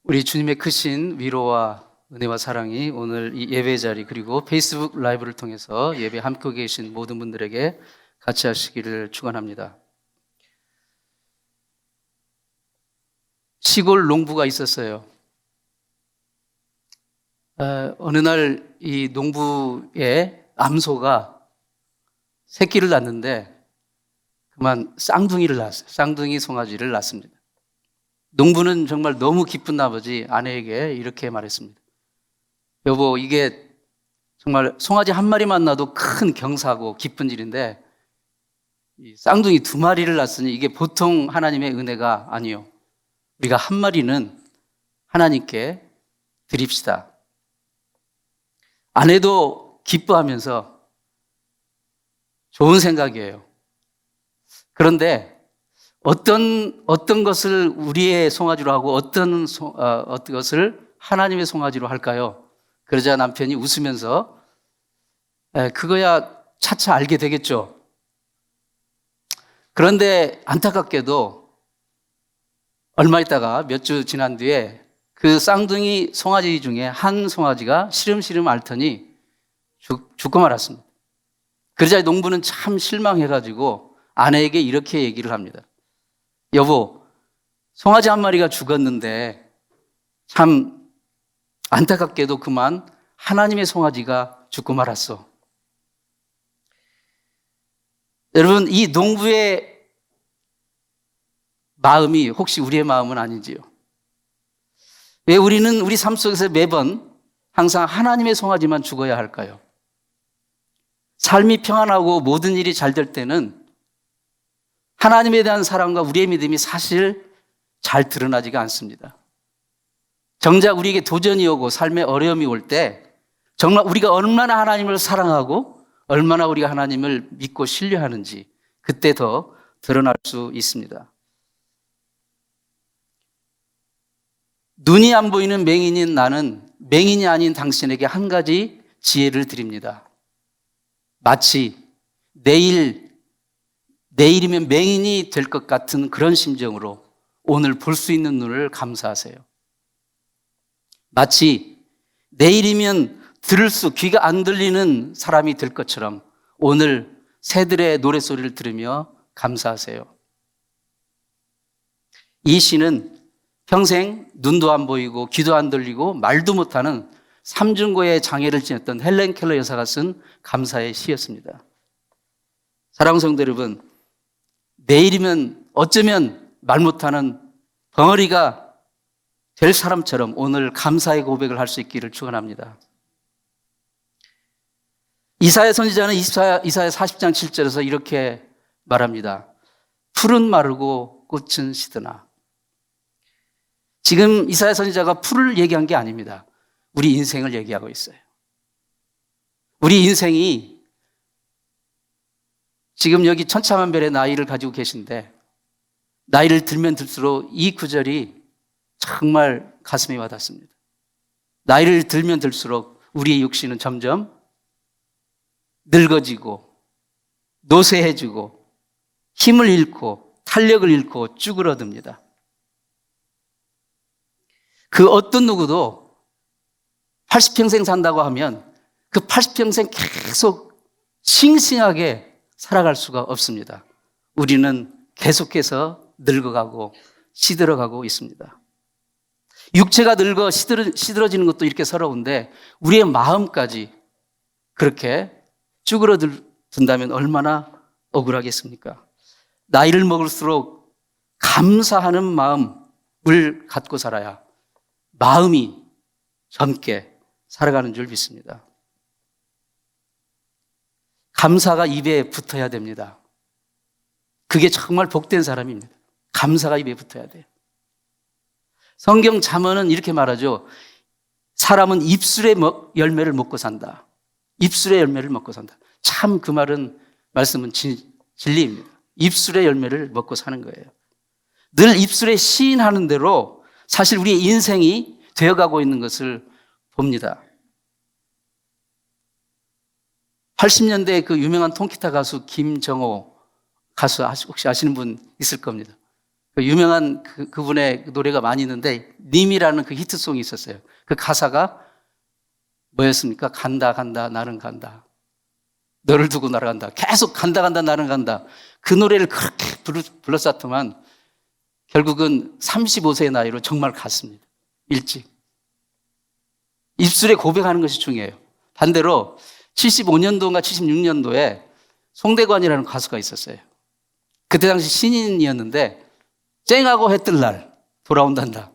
우리 주님의 크신 위로와 은혜와 사랑이 오늘 이 예배 자리 그리고 페이스북 라이브를 통해서 예배 함께 계신 모든 분들에게 같이 하시기를 축원합니다. 시골 농부가 있었어요. 어느 날 이 농부의 암소가 새끼를 낳는데 그만 쌍둥이를 낳았어요. 쌍둥이 송아지를 낳습니다. 농부는 정말 너무 기쁜 나머지 아내에게 이렇게 말했습니다. 여보, 이게 정말 송아지 한 마리만 낳아도 큰 경사고 기쁜 일인데 이 쌍둥이 두 마리를 낳았으니 이게 보통 하나님의 은혜가 아니요. 우리가 한 마리는 하나님께 드립시다. 아내도 기뻐하면서 좋은 생각이에요. 그런데 어떤 것을 우리의 송아지로 하고 어떤 것을 하나님의 송아지로 할까요? 그러자 남편이 웃으면서 그거야 차차 알게 되겠죠. 그런데 안타깝게도 얼마 있다가 몇 주 지난 뒤에 그 쌍둥이 송아지 중에 한 송아지가 시름시름 앓더니 죽고 말았습니다. 그러자 농부는 참 실망해가지고 아내에게 이렇게 얘기를 합니다. 여보, 송아지 한 마리가 죽었는데 참 안타깝게도 그만 하나님의 송아지가 죽고 말았어. 여러분, 이 농부의 마음이 혹시 우리의 마음은 아닌지요? 왜 우리는 우리 삶 속에서 매번 항상 하나님의 송아지만 죽어야 할까요? 삶이 평안하고 모든 일이 잘 될 때는 하나님에 대한 사랑과 우리의 믿음이 사실 잘 드러나지가 않습니다. 정작 우리에게 도전이 오고 삶의 어려움이 올 때 정말 우리가 얼마나 하나님을 사랑하고 얼마나 우리가 하나님을 믿고 신뢰하는지 그때 더 드러날 수 있습니다. 눈이 안 보이는 맹인인 나는 맹인이 아닌 당신에게 한 가지 지혜를 드립니다. 마치 내일이면 맹인이 될 것 같은 그런 심정으로 오늘 볼 수 있는 눈을 감사하세요. 마치 내일이면 귀가 안 들리는 사람이 될 것처럼 오늘 새들의 노랫소리를 들으며 감사하세요. 이 시는 평생 눈도 안 보이고 귀도 안 들리고 말도 못하는 삼중고의 장애를 지녔던 헬렌 켈러 여사가 쓴 감사의 시였습니다. 사랑하는 성도 여러분, 내일이면 어쩌면 말 못하는 벙어리가 될 사람처럼 오늘 감사의 고백을 할 수 있기를 축원합니다. 이사야 선지자는 이사야 40장 7절에서 이렇게 말합니다. 풀은 마르고 꽃은 시드나. 지금 이사야 선지자가 풀을 얘기한 게 아닙니다. 우리 인생을 얘기하고 있어요. 우리 인생이 지금 여기 천차만별의 나이를 가지고 계신데 나이를 들면 들수록 이 구절이 정말 가슴에 와닿습니다. 나이를 들면 들수록 우리의 육신은 점점 늙어지고 노쇠해지고 힘을 잃고 탄력을 잃고 쭈그러듭니다. 그 어떤 누구도 80평생 산다고 하면 그 80평생 계속 싱싱하게 살아갈 수가 없습니다. 우리는 계속해서 늙어가고 시들어가고 있습니다. 육체가 늙어 시들어지는 것도 이렇게 서러운데 우리의 마음까지 그렇게 쭈그러든다면 얼마나 억울하겠습니까? 나이를 먹을수록 감사하는 마음을 갖고 살아야 마음이 젊게 살아가는 줄 믿습니다. 감사가 입에 붙어야 됩니다. 그게 정말 복된 사람입니다. 감사가 입에 붙어야 돼요. 성경 잠언은 이렇게 말하죠. 사람은 입술의 열매를 먹고 산다. 입술의 열매를 먹고 산다. 참 그 말씀은 진리입니다. 입술의 열매를 먹고 사는 거예요. 늘 입술에 시인하는 대로 사실 우리의 인생이 되어가고 있는 것을 봅니다. 80년대 그 유명한 통기타 가수 김정호 가수 혹시 아시는 분 있을 겁니다. 그 유명한 그분의 노래가 많이 있는데 님이라는 그 히트송이 있었어요. 그 가사가 뭐였습니까? 간다 간다 나는 간다. 너를 두고 날아간다. 계속 간다 간다 나는 간다. 그 노래를 그렇게 불렀었더만 결국은 35세의 나이로 정말 갔습니다. 일찍. 입술에 고백하는 것이 중요해요. 반대로 75년도인가 76년도에 송대관이라는 가수가 있었어요. 그때 당시 신인이었는데 쨍하고 해 뜰 날 돌아온단다.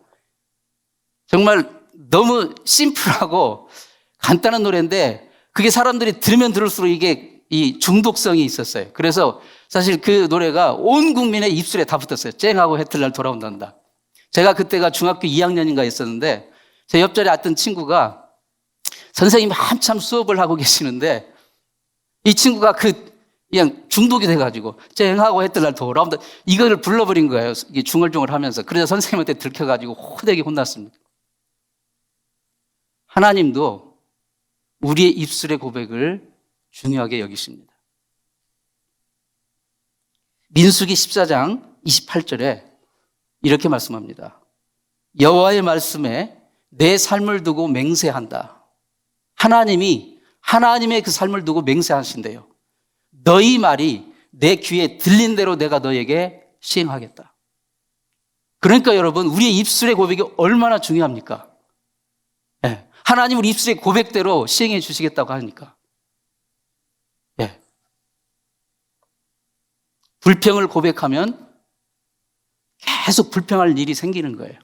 정말 너무 심플하고 간단한 노래인데 그게 사람들이 들으면 들을수록 이게 이 중독성이 있었어요. 그래서 사실 그 노래가 온 국민의 입술에 다 붙었어요. 쨍하고 해 뜰 날 돌아온단다. 제가 그때가 중학교 2학년인가 있었는데 제 옆자리에 앉던 친구가 선생님이 한참 수업을 하고 계시는데 이 친구가 그냥 중독이 돼가지고 쨍하고 해 뜰 날 돌아온다 이거를 불러버린 거예요. 이게 중얼중얼 하면서. 그래서 선생님한테 들켜가지고 호되게 혼났습니다. 하나님도 우리의 입술의 고백을 중요하게 여기십니다. 민수기 14장 28절에 이렇게 말씀합니다. 여호와의 말씀에 내 삶을 두고 맹세한다. 하나님이 하나님의 그 삶을 두고 맹세하신대요. 너희 말이 내 귀에 들린 대로 내가 너에게 시행하겠다. 그러니까 여러분 우리의 입술의 고백이 얼마나 중요합니까? 네. 하나님 우리 입술의 고백대로 시행해 주시겠다고 하니까. 네. 불평을 고백하면 계속 불평할 일이 생기는 거예요.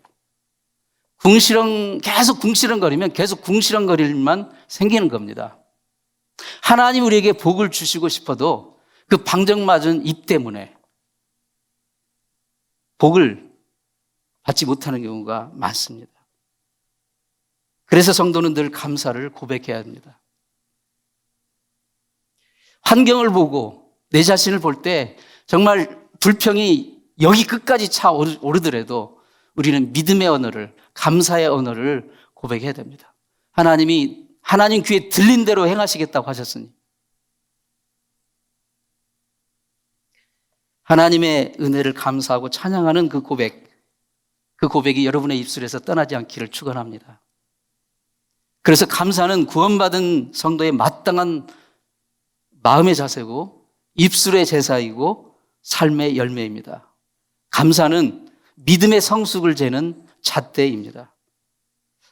계속 궁시렁거리면 계속 궁시렁거릴 일만 생기는 겁니다. 하나님 우리에게 복을 주시고 싶어도 그 방정맞은 입 때문에 복을 받지 못하는 경우가 많습니다. 그래서 성도는 늘 감사를 고백해야 합니다. 환경을 보고 내 자신을 볼 때 정말 불평이 여기 끝까지 차오르더라도 우리는 믿음의 언어를, 감사의 언어를 고백해야 됩니다. 하나님 귀에 들린 대로 행하시겠다고 하셨으니. 하나님의 은혜를 감사하고 찬양하는 그 고백이 여러분의 입술에서 떠나지 않기를 축원합니다. 그래서 감사는 구원받은 성도의 마땅한 마음의 자세고 입술의 제사이고 삶의 열매입니다. 감사는 믿음의 성숙을 재는 잣대입니다.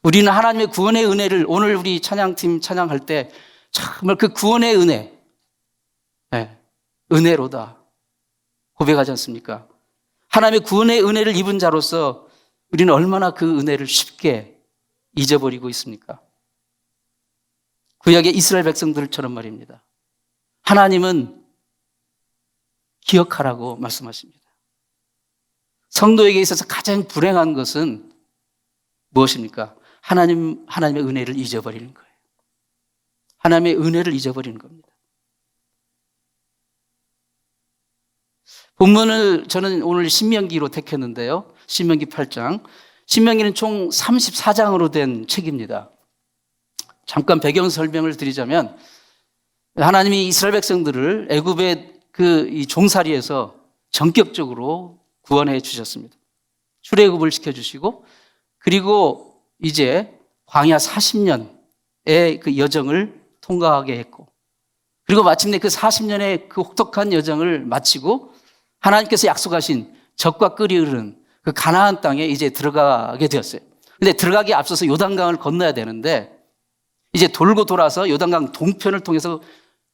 우리는 하나님의 구원의 은혜를 오늘 우리 찬양팀 찬양할 때 정말 그 구원의 은혜, 은혜로다 고백하지 않습니까? 하나님의 구원의 은혜를 입은 자로서 우리는 얼마나 그 은혜를 쉽게 잊어버리고 있습니까? 구약의 이스라엘 백성들처럼 말입니다. 하나님은 기억하라고 말씀하십니다. 성도에게 있어서 가장 불행한 것은 무엇입니까? 하나님의 은혜를 잊어버리는 거예요. 하나님의 은혜를 잊어버리는 겁니다. 본문을 저는 오늘 신명기로 택했는데요. 신명기 8장. 신명기는 총 34장으로 된 책입니다. 잠깐 배경 설명을 드리자면 하나님이 이스라엘 백성들을 애굽의 이 종살이에서 전격적으로 구원해 주셨습니다. 출애굽을 시켜주시고 그리고 이제 광야 40년의 그 여정을 통과하게 했고 그리고 마침내 그 40년의 그 혹독한 여정을 마치고 하나님께서 약속하신 젖과 꿀이 흐르는 그 가나안 땅에 이제 들어가게 되었어요. 근데 들어가기에 앞서서 요단강을 건너야 되는데 이제 돌고 돌아서 요단강 동편을 통해서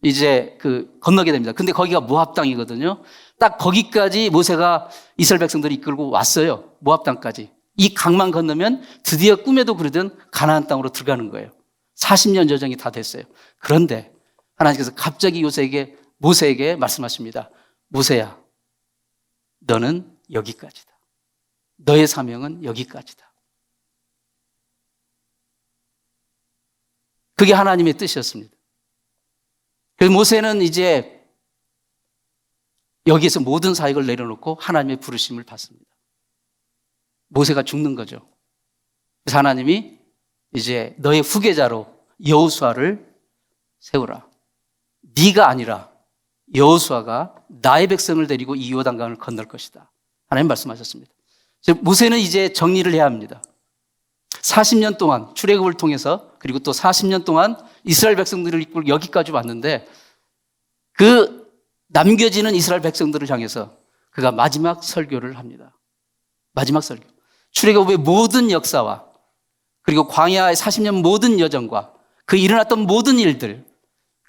이제 건너게 됩니다. 근데 거기가 모압 땅이거든요. 딱 거기까지 모세가 이스라엘 백성들을 이끌고 왔어요. 모압 땅까지. 이 강만 건너면 드디어 꿈에도 그리던 가나안 땅으로 들어가는 거예요. 40년 여정이 다 됐어요. 그런데 하나님께서 갑자기 모세에게 말씀하십니다. 모세야, 너는 여기까지다. 너의 사명은 여기까지다. 그게 하나님의 뜻이었습니다. 그래서 모세는 이제 여기에서 모든 사역을 내려놓고 하나님의 부르심을 받습니다. 모세가 죽는 거죠. 그래서 하나님이 이제 너의 후계자로 여호수아를 세우라. 네가 아니라 여호수아가 나의 백성을 데리고 이 요단강을 건널 것이다. 하나님 말씀하셨습니다. 모세는 이제 정리를 해야 합니다. 40년 동안 출애굽을 통해서 그리고 또 40년 동안 이스라엘 백성들을 이끌고 여기까지 왔는데 그 남겨지는 이스라엘 백성들을 향해서 그가 마지막 설교를 합니다. 마지막 설교. 출애굽의 모든 역사와 그리고 광야의 40년 모든 여정과 그 일어났던 모든 일들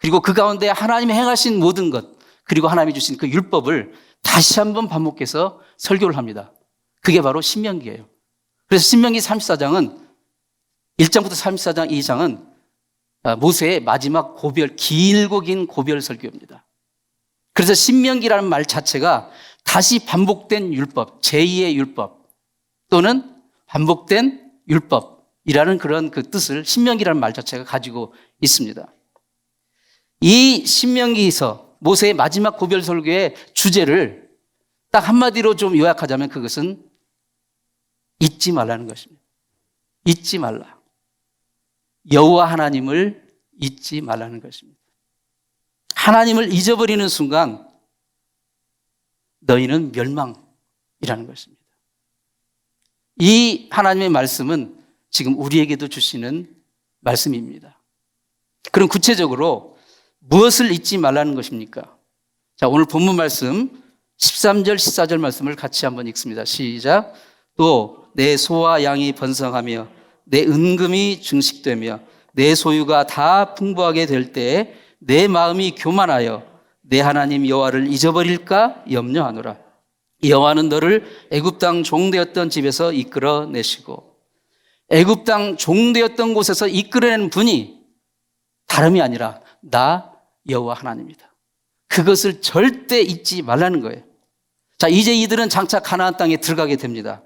그리고 그 가운데 하나님이 행하신 모든 것 그리고 하나님이 주신 그 율법을 다시 한번 반복해서 설교를 합니다. 그게 바로 신명기예요. 그래서 신명기 34장은 1장부터 34장 2장은 모세의 마지막 고별, 길고 긴 고별 설교입니다. 그래서 신명기라는 말 자체가 다시 반복된 율법, 제2의 율법 또는 반복된 율법이라는 그런 그 뜻을 신명기라는 말 자체가 가지고 있습니다. 이 신명기에서 모세의 마지막 고별 설교의 주제를 딱 한마디로 좀 요약하자면 그것은 잊지 말라는 것입니다. 잊지 말라. 여호와 하나님을 잊지 말라는 것입니다. 하나님을 잊어버리는 순간 너희는 멸망이라는 것입니다. 이 하나님의 말씀은 지금 우리에게도 주시는 말씀입니다. 그럼 구체적으로 무엇을 잊지 말라는 것입니까? 자, 오늘 본문 말씀 13절, 14절 말씀을 같이 한번 읽습니다. 시작. 또 내 소와 양이 번성하며 내 은금이 증식되며 내 소유가 다 풍부하게 될 때에 내 마음이 교만하여 내 하나님 여호와를 잊어버릴까 염려하노라. 여호와는 너를 애굽 땅 종되었던 집에서 이끌어내시고 애굽 땅 종되었던 곳에서 이끌어낸 분이 다름이 아니라 나 여호와 하나님이다. 그것을 절대 잊지 말라는 거예요. 자, 이제 이들은 장차 가나안 땅에 들어가게 됩니다.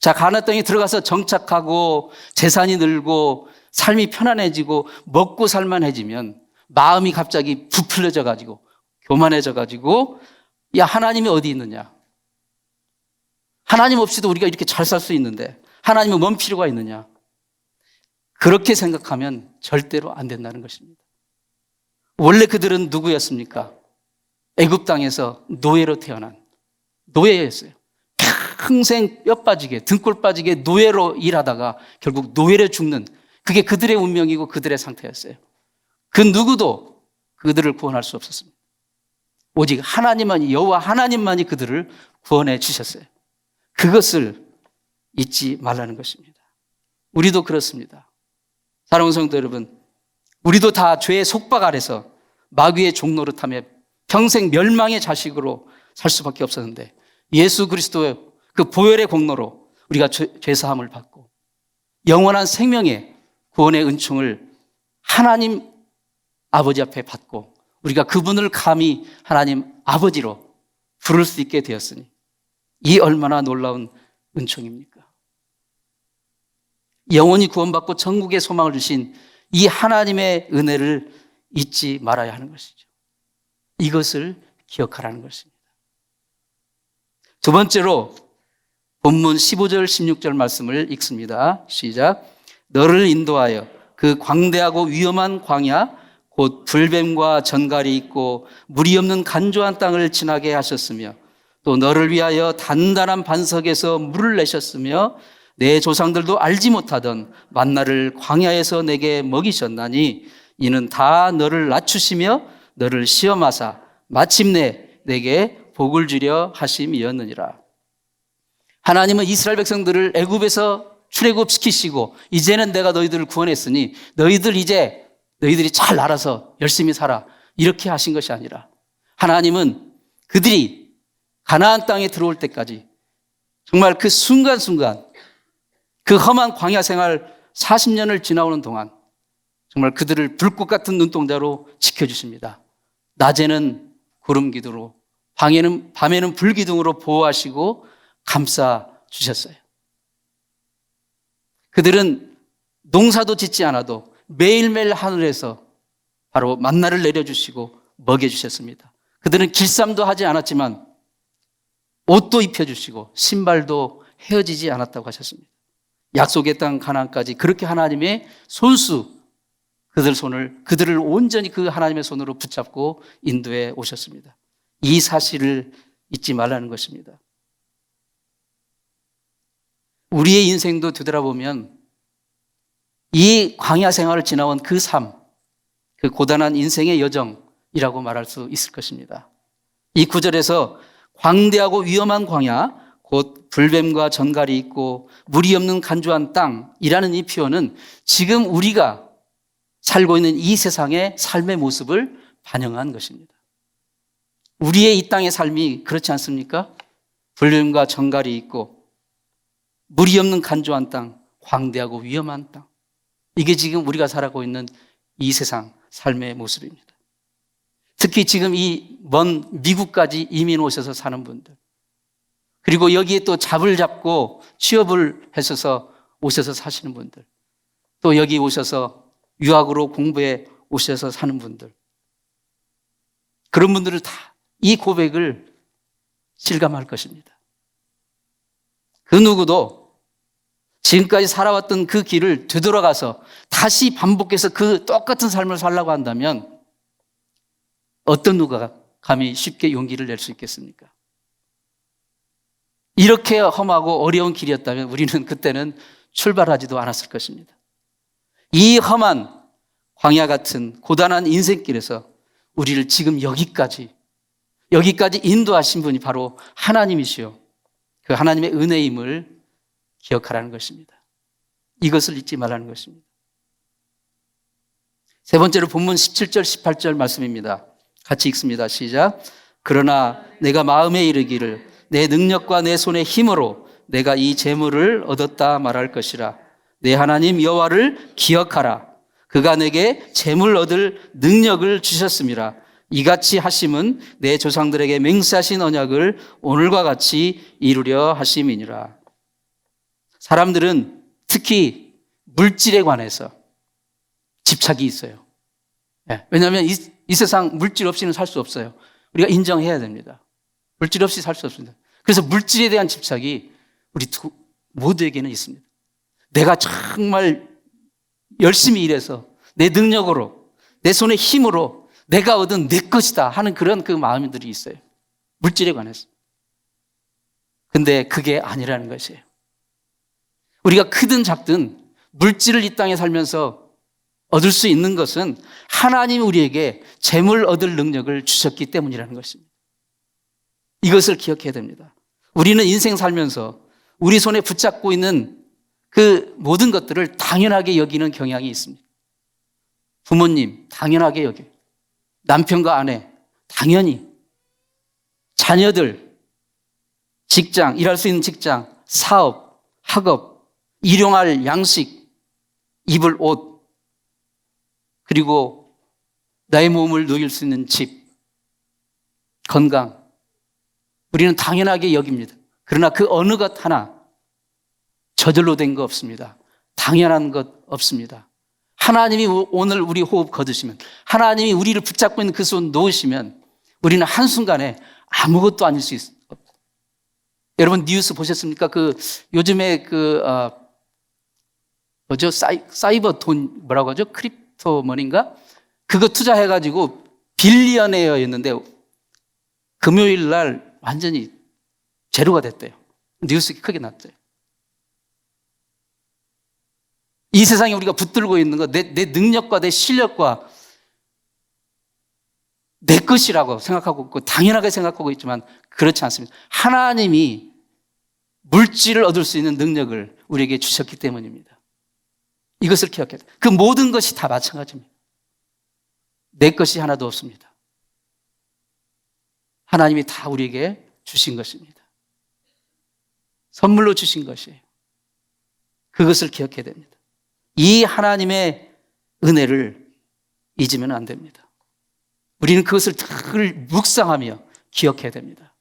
자, 가나안 땅에 들어가서 정착하고 재산이 늘고 삶이 편안해지고 먹고 살만해지면 마음이 갑자기 부풀려져 가지고 교만해져 가지고 야, 하나님이 어디 있느냐? 하나님 없이도 우리가 이렇게 잘 살 수 있는데 하나님은 뭔 필요가 있느냐? 그렇게 생각하면 절대로 안 된다는 것입니다. 원래 그들은 누구였습니까? 애굽 땅에서 노예로 태어난 노예였어요. 평생 뼈 빠지게 등골 빠지게 노예로 일하다가 결국 노예로 죽는 그게 그들의 운명이고 그들의 상태였어요. 그 누구도 그들을 구원할 수 없었습니다. 오직 하나님만이 여호와 하나님만이 그들을 구원해 주셨어요. 그것을 잊지 말라는 것입니다. 우리도 그렇습니다. 사랑하는 성도 여러분, 우리도 다 죄의 속박 아래서 마귀의 종노릇하며 평생 멸망의 자식으로 살 수밖에 없었는데 예수 그리스도의 그 보혈의 공로로 우리가 죄사함을 받고 영원한 생명의 구원의 은총을 하나님 아버지 앞에 받고 우리가 그분을 감히 하나님 아버지로 부를 수 있게 되었으니 이 얼마나 놀라운 은총입니까? 영원히 구원받고 천국의 소망을 주신 이 하나님의 은혜를 잊지 말아야 하는 것이죠. 이것을 기억하라는 것입니다. 두 번째로 본문 15절 16절 말씀을 읽습니다. 시작. 너를 인도하여 그 광대하고 위험한 광야 곧 불뱀과 전갈이 있고 물이 없는 간조한 땅을 지나게 하셨으며 또 너를 위하여 단단한 반석에서 물을 내셨으며 내 조상들도 알지 못하던 만나를 광야에서 내게 먹이셨나니 이는 다 너를 낮추시며 너를 시험하사 마침내 내게 복을 주려 하심이었느니라. 하나님은 이스라엘 백성들을 애굽에서 출애굽시키시고 이제는 내가 너희들을 구원했으니 너희들이 잘 알아서 열심히 살아 이렇게 하신 것이 아니라 하나님은 그들이 가나안 땅에 들어올 때까지 정말 그 순간순간 그 험한 광야 생활 40년을 지나오는 동안 정말 그들을 불꽃 같은 눈동자로 지켜주십니다. 낮에는 구름 기둥으로 밤에는 불기둥으로 보호하시고 감싸 주셨어요. 그들은 농사도 짓지 않아도 매일매일 하늘에서 바로 만나를 내려주시고 먹여주셨습니다. 그들은 길쌈도 하지 않았지만 옷도 입혀주시고 신발도 헤어지지 않았다고 하셨습니다. 약속의 땅 가나안까지 그렇게 하나님의 손수 그들을 온전히 그 하나님의 손으로 붙잡고 인도해 오셨습니다. 이 사실을 잊지 말라는 것입니다. 우리의 인생도 되돌아보면 이 광야 생활을 지나온 그 삶, 그 고단한 인생의 여정이라고 말할 수 있을 것입니다. 이 구절에서 광대하고 위험한 광야, 곧 불뱀과 전갈이 있고 물이 없는 간조한 땅이라는 이 표현은 지금 우리가 살고 있는 이 세상의 삶의 모습을 반영한 것입니다. 우리의 이 땅의 삶이 그렇지 않습니까? 불뱀과 전갈이 있고 물이 없는 간조한 땅, 광대하고 위험한 땅. 이게 지금 우리가 살아가고 있는 이 세상 삶의 모습입니다. 특히 지금 이 먼 미국까지 이민 오셔서 사는 분들, 그리고 여기에 또 잡을 잡고 취업을 하셔서 오셔서 사시는 분들, 또 여기 오셔서 유학으로 공부해 오셔서 사는 분들, 그런 분들은 다 이 고백을 실감할 것입니다. 그 누구도 지금까지 살아왔던 그 길을 되돌아가서 다시 반복해서 그 똑같은 삶을 살라고 한다면 어떤 누가 감히 쉽게 용기를 낼 수 있겠습니까? 이렇게 험하고 어려운 길이었다면 우리는 그때는 출발하지도 않았을 것입니다. 이 험한 광야 같은 고단한 인생길에서 우리를 지금 여기까지 인도하신 분이 바로 하나님이시요, 그 하나님의 은혜임을 기억하라는 것입니다. 이것을 잊지 말라는 것입니다. 세 번째로 본문 17절 18절 말씀입니다. 같이 읽습니다. 시작. 그러나 내가 마음에 이르기를 내 능력과 내 손의 힘으로 내가 이 재물을 얻었다 말할 것이라. 내 하나님 여호와를 기억하라. 그가 내게 재물 얻을 능력을 주셨음이라. 이같이 하심은 내 조상들에게 맹세하신 언약을 오늘과 같이 이루려 하심이니라. 사람들은 특히 물질에 관해서 집착이 있어요. 왜냐하면 이 세상 물질 없이는 살 수 없어요. 우리가 인정해야 됩니다. 물질 없이 살 수 없습니다. 그래서 물질에 대한 집착이 우리 모두에게는 있습니다. 내가 정말 열심히 일해서 내 능력으로, 내 손의 힘으로 내가 얻은 내 것이다 하는 그런 그 마음들이 있어요. 물질에 관해서. 근데 그게 아니라는 것이에요. 우리가 크든 작든 물질을 이 땅에 살면서 얻을 수 있는 것은 하나님이 우리에게 재물 얻을 능력을 주셨기 때문이라는 것입니다. 이것을 기억해야 됩니다. 우리는 인생 살면서 우리 손에 붙잡고 있는 그 모든 것들을 당연하게 여기는 경향이 있습니다. 부모님, 당연하게 여겨요. 남편과 아내, 당연히. 자녀들, 직장, 일할 수 있는 직장, 사업, 학업, 일용할 양식, 입을 옷, 그리고 나의 몸을 누릴 수 있는 집, 건강. 우리는 당연하게 여깁니다. 그러나 그 어느 것 하나 저절로 된 거 없습니다. 당연한 것 없습니다. 하나님이 오늘 우리 호흡 거두시면, 하나님이 우리를 붙잡고 있는 그 손 놓으시면 우리는 한순간에 아무것도 아닐 수 있어요. 여러분 뉴스 보셨습니까? 요즘에 사이버 돈 뭐라고 하죠? 크립토 머니인가? 그거 투자해가지고 빌리언웨어였는데 금요일 날 완전히 제로가 됐대요. 뉴스 크게 났대요. 이 세상에 우리가 붙들고 있는 것, 내 능력과 내 실력과 내 것이라고 생각하고 있고 당연하게 생각하고 있지만 그렇지 않습니다. 하나님이 물질을 얻을 수 있는 능력을 우리에게 주셨기 때문입니다. 이것을 기억해야 돼요. 그 모든 것이 다 마찬가지입니다. 내 것이 하나도 없습니다. 하나님이 다 우리에게 주신 것입니다. 선물로 주신 것이에요. 그것을 기억해야 됩니다. 이 하나님의 은혜를 잊으면 안 됩니다. 우리는 그것을 늘 묵상하며 기억해야 됩니다.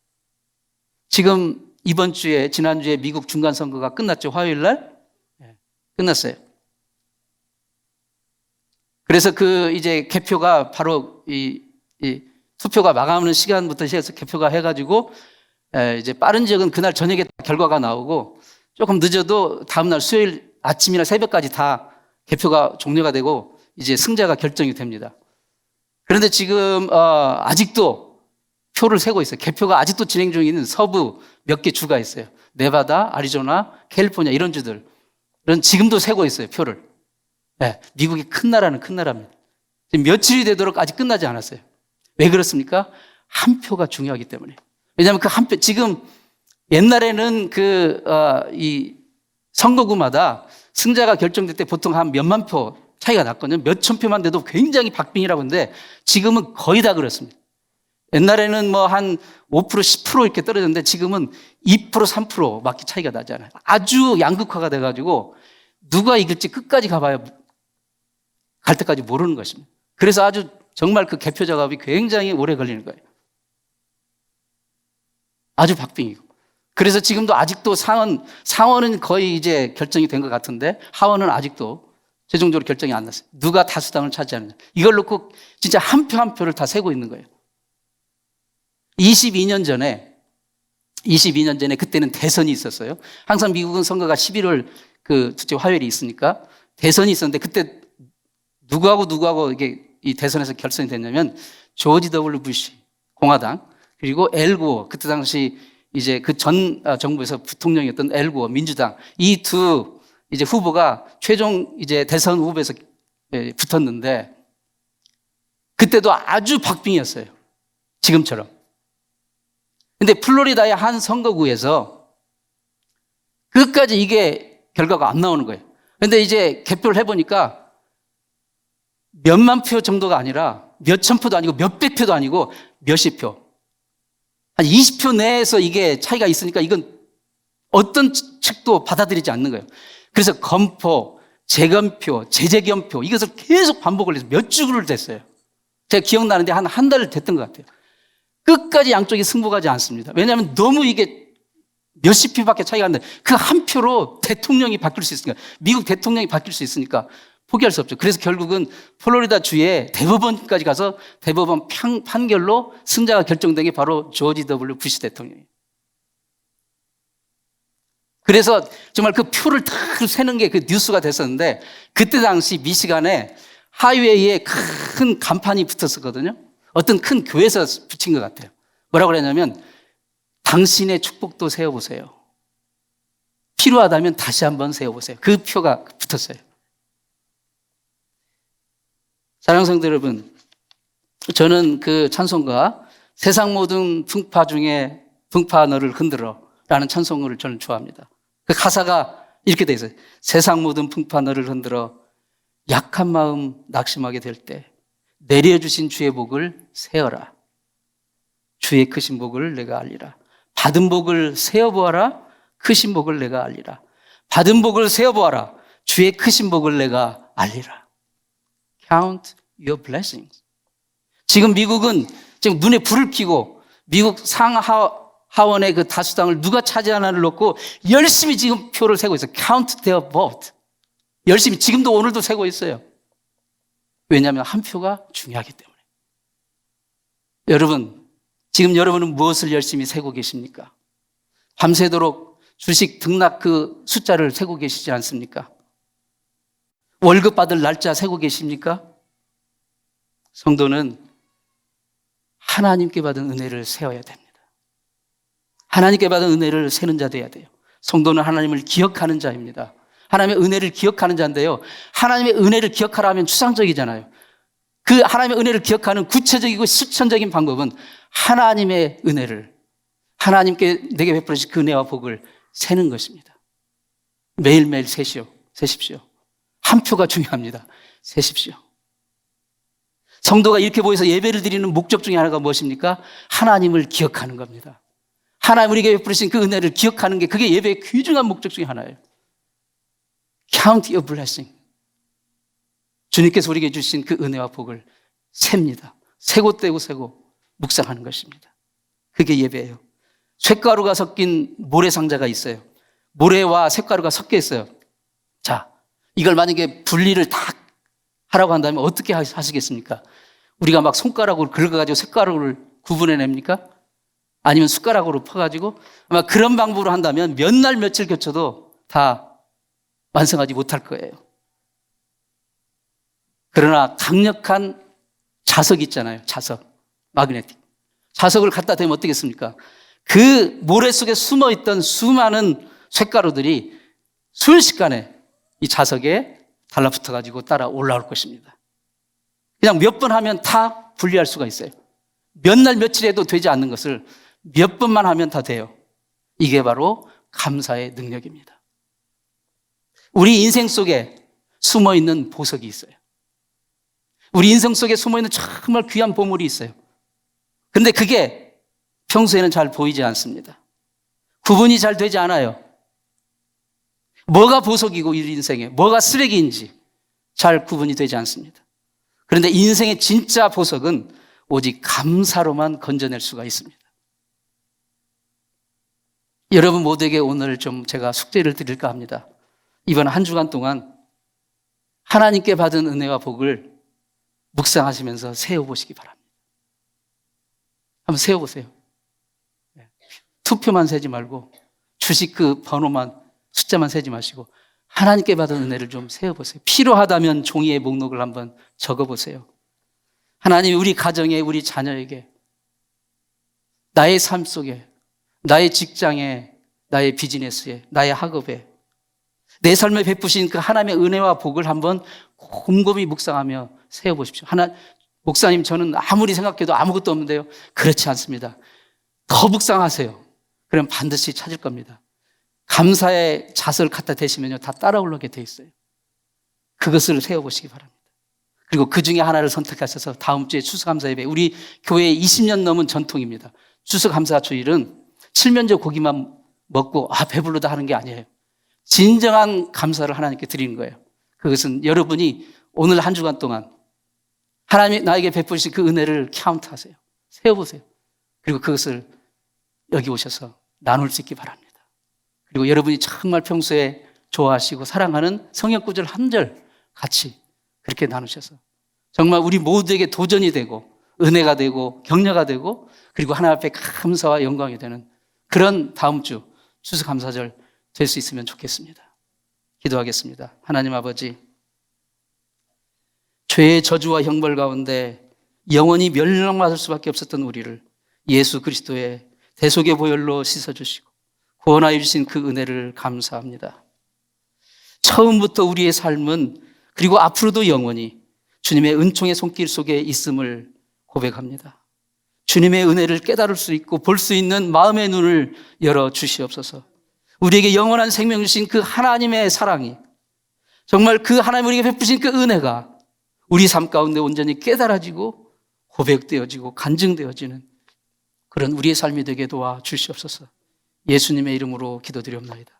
지금 이번 주에, 지난주에 미국 중간선거가 끝났죠. 화요일 날? 끝났어요. 그래서 이제 개표가 바로 이 투표가 마감하는 시간부터 시작해서 개표가 해가지고 이제 빠른 지역은 그날 저녁에 결과가 나오고 조금 늦어도 다음날 수요일 아침이나 새벽까지 다 개표가 종료가 되고 이제 승자가 결정이 됩니다. 그런데 지금 아직도 표를 세고 있어요. 개표가 아직도 진행 중에 있는 서부 몇 개 주가 있어요. 네바다, 아리조나, 캘리포니아 이런 주들은 지금도 세고 있어요, 표를. 네, 미국이 큰 나라는 큰 나라입니다. 지금 며칠이 되도록 아직 끝나지 않았어요. 왜 그렇습니까? 한 표가 중요하기 때문에. 왜냐하면 그 한 표, 지금 옛날에는 이 선거구마다 승자가 결정될 때 보통 한 몇만 표 차이가 났거든요. 몇천 표만 돼도 굉장히 박빙이라고 하는데 지금은 거의 다 그렇습니다. 옛날에는 뭐 한 5%, 10% 이렇게 떨어졌는데 지금은 2%, 3%밖에 차이가 나지 않아요. 아주 양극화가 돼가지고 누가 이길지 끝까지 가봐야 갈 때까지 모르는 것입니다. 그래서 아주 정말 그 개표 작업이 굉장히 오래 걸리는 거예요. 아주 박빙이고. 그래서 지금도 아직도 상원은 거의 이제 결정이 된 것 같은데 하원은 아직도 최종적으로 결정이 안 났어요. 누가 다수당을 차지하느냐. 이걸 놓고 진짜 한 표 한 표를 다 세고 있는 거예요. 22년 전에 그때는 대선이 있었어요. 항상 미국은 선거가 11월 둘째 화요일이 있으니까 대선이 있었는데 그때 누구하고 이게 이 대선에서 결선이 됐냐면 조지 W 부시 공화당 그리고 엘 고어 그때 당시 이제 그 전 정부에서 부통령이었던 엘 고어 민주당 이 두 이제 후보가 최종 이제 대선 후보에서 붙었는데 그때도 아주 박빙이었어요. 지금처럼. 근데 플로리다의 한 선거구에서 끝까지 이게 결과가 안 나오는 거예요. 근데 이제 개표를 해보니까 몇만 표 정도가 아니라 몇천 표도 아니고 몇백 표도 아니고 몇십 표. 한 20표 내에서 이게 차이가 있으니까 이건 어떤 측도 받아들이지 않는 거예요. 그래서 검표, 재검표, 재재검표 이것을 계속 반복을 해서 몇 주를 됐어요. 제가 기억나는데 한 달 됐던 것 같아요. 끝까지 양쪽이 승부가지 않습니다. 왜냐하면 너무 이게 몇십 표밖에 차이가 안 나요. 그 한 표로 대통령이 바뀔 수 있으니까 미국 대통령이 바뀔 수 있으니까 포기할 수 없죠. 그래서 결국은 플로리다 주의 대법원까지 가서 대법원 판결로 승자가 결정된 게 바로 조지 W 부시 대통령이에요. 그래서 정말 그 표를 다 세는 게 그 뉴스가 됐었는데 그때 당시 미시간에 하이웨이에 큰 간판이 붙었었거든요. 어떤 큰 교회에서 붙인 것 같아요. 뭐라고 그랬냐면 당신의 축복도 세워보세요. 필요하다면 다시 한번 세워보세요. 그 표가 붙었어요. 사랑하는 성도 여러분, 저는 그 찬송가 세상 모든 풍파 중에 풍파 너를 흔들어 라는 찬송을 저는 좋아합니다. 그 가사가 이렇게 돼 있어요. 세상 모든 풍파 너를 흔들어 약한 마음 낙심하게 될 때 내려주신 주의 복을 세어라. 주의 크신 복을 내가 알리라. 받은 복을 세어보아라. 크신 복을 내가 알리라. 받은 복을 세어보아라. 주의 크신 복을 내가 알리라. Count your blessings. 지금 미국은 지금 눈에 불을 켜고 미국 상하원의 그 다수당을 누가 차지하나를 놓고 열심히 지금 표를 세고 있어요. Count their vote. 열심히 지금도 오늘도 세고 있어요. 왜냐하면 한 표가 중요하기 때문에. 여러분, 지금 여러분은 무엇을 열심히 세고 계십니까? 밤새도록 주식 등락 그 숫자를 세고 계시지 않습니까? 월급 받을 날짜 세고 계십니까? 성도는 하나님께 받은 은혜를 세워야 됩니다. 하나님께 받은 은혜를 세는 자 돼야 돼요. 성도는 하나님을 기억하는 자입니다. 하나님의 은혜를 기억하는 자인데요. 하나님의 은혜를 기억하라 하면 추상적이잖아요. 그 하나님의 은혜를 기억하는 구체적이고 실천적인 방법은 하나님의 은혜를, 하나님께 내게 베풀어주신 그 은혜와 복을 세는 것입니다. 매일매일 세십시오. 한 표가 중요합니다. 세십시오. 성도가 이렇게 모여서 예배를 드리는 목적 중에 하나가 무엇입니까? 하나님을 기억하는 겁니다. 하나님 우리에게 베풀으신 그 은혜를 기억하는 게 그게 예배의 귀중한 목적 중에 하나예요. Count your blessing. 주님께서 우리에게 주신 그 은혜와 복을 셉니다. 세고 떼고 세고 묵상하는 것입니다. 그게 예배예요. 쇳가루가 섞인 모래상자가 있어요. 모래와 쇳가루가 섞여 있어요. 자, 이걸 만약에 분리를 다 하라고 한다면 어떻게 하시겠습니까? 우리가 막 손가락으로 긁어가지고 쇳가루를 구분해냅니까? 아니면 숟가락으로 퍼가지고 아마 그런 방법으로 한다면 몇 날 며칠 거쳐도 다 완성하지 못할 거예요. 그러나 강력한 자석 있잖아요. 자석, 마그네틱. 자석을 갖다 대면 어떻겠습니까? 그 모래 속에 숨어 있던 수많은 쇳가루들이 순식간에 이 자석에 달라붙어 가지고 따라 올라올 것입니다. 그냥 몇 번 하면 다 분리할 수가 있어요. 몇 날 며칠 해도 되지 않는 것을 몇 번만 하면 다 돼요. 이게 바로 감사의 능력입니다. 우리 인생 속에 숨어 있는 보석이 있어요. 우리 인생 속에 숨어 있는 정말 귀한 보물이 있어요. 그런데 그게 평소에는 잘 보이지 않습니다. 구분이 잘 되지 않아요. 뭐가 보석이고 우리 인생에 뭐가 쓰레기인지 잘 구분이 되지 않습니다. 그런데 인생의 진짜 보석은 오직 감사로만 건져낼 수가 있습니다. 여러분 모두에게 오늘 좀 제가 숙제를 드릴까 합니다. 이번 한 주간 동안 하나님께 받은 은혜와 복을 묵상하시면서 세어보시기 바랍니다. 한번 세어보세요. 투표만 세지 말고 주식 그 번호만 숫자만 세지 마시고 하나님께 받은 은혜를 좀 세어보세요. 필요하다면 종이에 목록을 한번 적어보세요. 하나님이 우리 가정에 우리 자녀에게 나의 삶 속에 나의 직장에 나의 비즈니스에 나의 학업에 내 삶에 베푸신 그 하나님의 은혜와 복을 한번 곰곰이 묵상하며 세어보십시오. 목사님 저는 아무리 생각해도 아무것도 없는데요. 그렇지 않습니다. 더 묵상하세요. 그럼 반드시 찾을 겁니다. 감사의 잣을 갖다 대시면요 다 따라 올라오게 돼 있어요. 그것을 세워보시기 바랍니다. 그리고 그 중에 하나를 선택하셔서 다음 주에 추수감사 예배, 우리 교회의 20년 넘은 전통입니다. 추수감사 주일은 칠면조 고기만 먹고 배부르다 하는 게 아니에요. 진정한 감사를 하나님께 드리는 거예요. 그것은 여러분이 오늘 한 주간 동안 하나님이 나에게 베푸신 그 은혜를 카운트하세요. 세어보세요. 그리고 그것을 여기 오셔서 나눌 수 있기 바랍니다. 그리고 여러분이 정말 평소에 좋아하시고 사랑하는 성경 구절 한 절 같이 그렇게 나누셔서 정말 우리 모두에게 도전이 되고 은혜가 되고 격려가 되고 그리고 하나님 앞에 감사와 영광이 되는 그런 다음 주 추수감사절 될 수 있으면 좋겠습니다. 기도하겠습니다. 하나님 아버지, 죄의 저주와 형벌 가운데 영원히 멸망받을 수밖에 없었던 우리를 예수 그리스도의 대속의 보혈로 씻어주시고 구원하여 주신 그 은혜를 감사합니다. 처음부터 우리의 삶은 그리고 앞으로도 영원히 주님의 은총의 손길 속에 있음을 고백합니다. 주님의 은혜를 깨달을 수 있고 볼 수 있는 마음의 눈을 열어 주시옵소서. 우리에게 영원한 생명 주신 그 하나님의 사랑이 정말 그 하나님 우리에게 베푸신 그 은혜가 우리 삶 가운데 온전히 깨달아지고 고백되어지고 간증되어지는 그런 우리의 삶이 되게 도와 주시옵소서. 예수님의 이름으로 기도드리옵나이다.